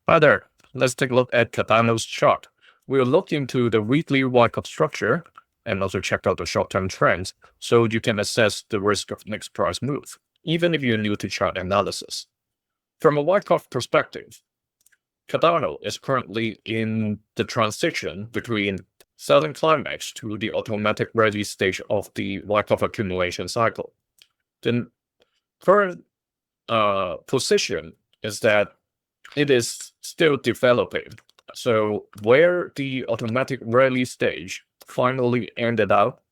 Hi there. Let's take a look at Cardano's chart. We'll look into the weekly Wyckoff structure and also check out the short-term trends so you can assess the risk of next price move, even if you're new to chart analysis. From a Wyckoff perspective, Cardano is currently in the transition between selling climax to the automatic ready stage of the Wyckoff accumulation cycle. The current position is that it is still developing. So where the automatic rally stage finally ended up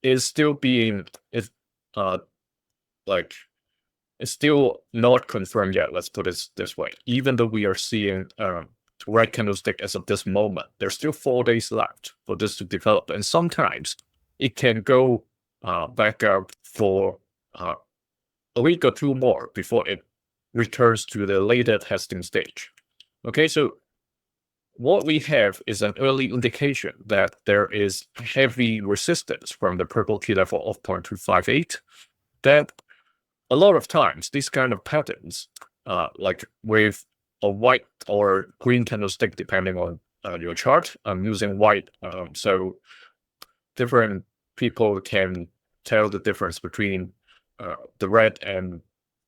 is still being like it's still not confirmed yet. Let's put it this way. Even though we are seeing red candlestick as of this moment, there's still 4 days left for this to develop, and sometimes it can go back up for a week or two more before it returns to the later testing stage. Okay, so what we have is an early indication that there is heavy resistance from the purple key level of 0.258. That a lot of times, these kind of patterns, like with a white or green candlestick, depending on your chart, I'm using white, so different people can tell the difference between the red and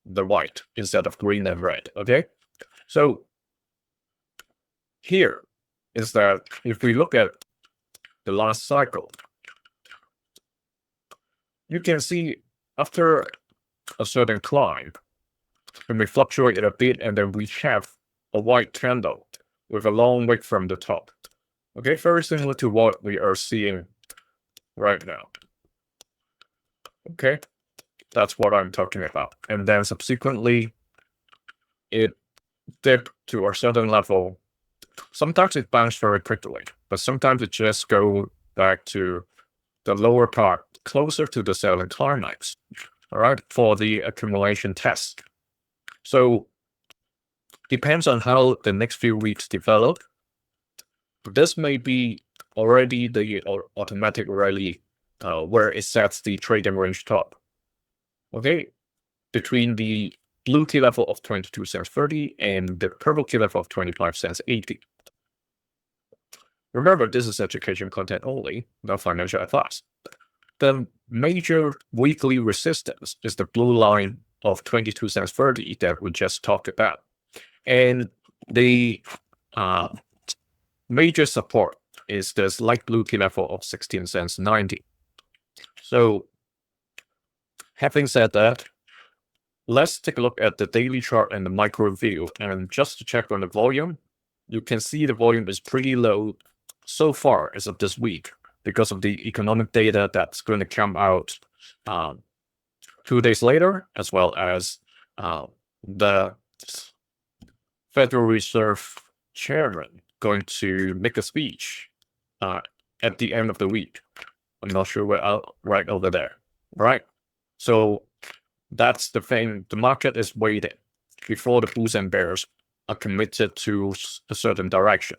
the white instead of green and red. Okay, so here is that if we look at the last cycle, you can see after a certain climb, when we fluctuate it a bit, and then we have a white candle with a long wick from the top. Okay, very similar to what we are seeing right now. Okay, that's what I'm talking about. And then subsequently, it dipped to a certain level. Sometimes it bounced very quickly, but sometimes it just go back to the lower part, closer to the selling climax, all right, for the accumulation test. So depends on how the next few weeks develop. This may be already the automatic rally where it sets the trading range top. Okay, between the blue key level of 22 cents 30 and the purple key level of 25 cents 80. Remember, this is education content only, not financial advice. The major weekly resistance is the blue line of 22 cents 30 that we just talked about. And the major support is this light blue key level of 16 cents 90. So having said that, let's take a look at the daily chart and the micro view. And just to check on the volume, you can see the volume is pretty low so far as of this week because of the economic data that's going to come out 2 days later, as well as the Federal Reserve chairman going to make a speech at the end of the week. I'm not sure where, right over there, right? So that's the thing. The market is waiting before the bulls and bears are committed to a certain direction.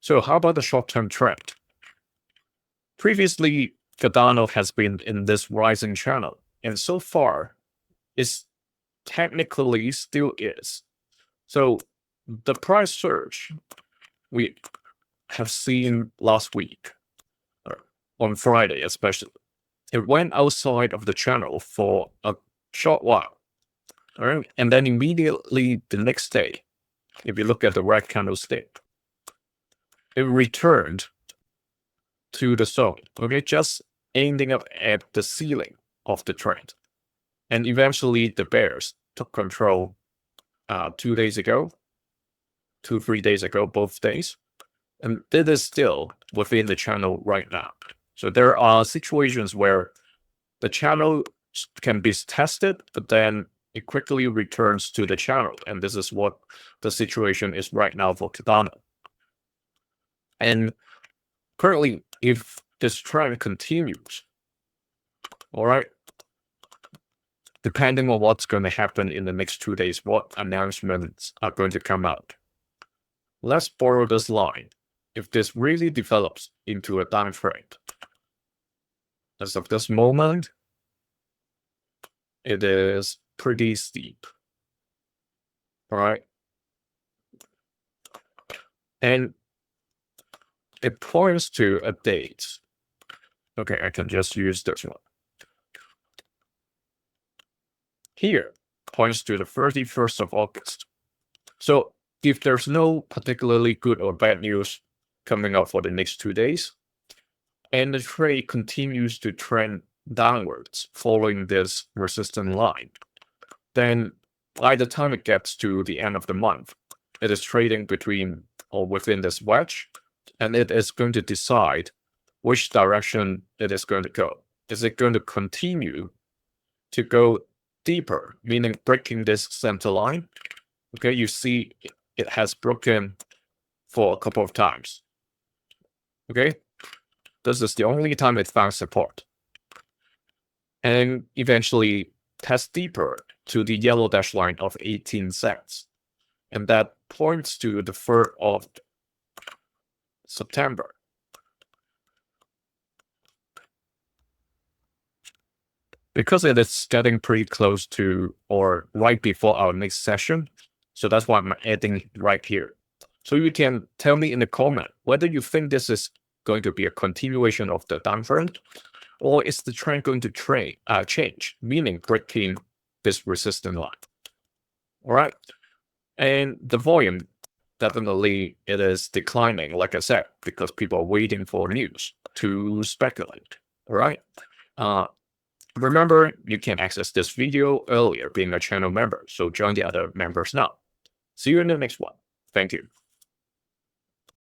So how about the short-term trend? Previously, Cardano has been in this rising channel, and so far, it technically still is. So the price surge we have seen last week, on Friday especially, it went outside of the channel for a short while. All right, and then immediately the next day, if you look at the red candlestick, it returned to the zone, okay, just ending up at the ceiling of the trend. And eventually the bears took control 2 days ago, 3 days ago, both days. And it is still within the channel right now. So there are situations where the channel can be tested, but then it quickly returns to the channel. And this is what the situation is right now for Cardano. And currently, if this trend continues, all right, depending on what's going to happen in the next 2 days, what announcements are going to come out. Let's borrow this line. If this really develops into a down trend, as of this moment, it is pretty steep. All right. And it points to a date. Okay, I can just use this one. Here points to the 31st of August. So if there's no particularly good or bad news coming up for the next 2 days, and the trade continues to trend downwards following this resistance line, then by the time it gets to the end of the month, it is trading between or within this wedge, and it is going to decide which direction it is going to go. Is it going to continue to go deeper, meaning breaking this center line? Okay, you see it has broken for a couple of times. Okay, this is the only time it found support. And eventually test deeper to the yellow dash line of 18 cents. And that points to the 3rd of September. Because it is getting pretty close to or right before our next session, so that's why I'm adding right here. So you can tell me in the comment whether you think this is going to be a continuation of the downtrend, or is the trend going to change, meaning breaking this resistance line. All right. And the volume, definitely it is declining, like I said, because people are waiting for news to speculate. All right. Remember, you can access this video earlier being a channel member, so join the other members now. See you in the next one. Thank you.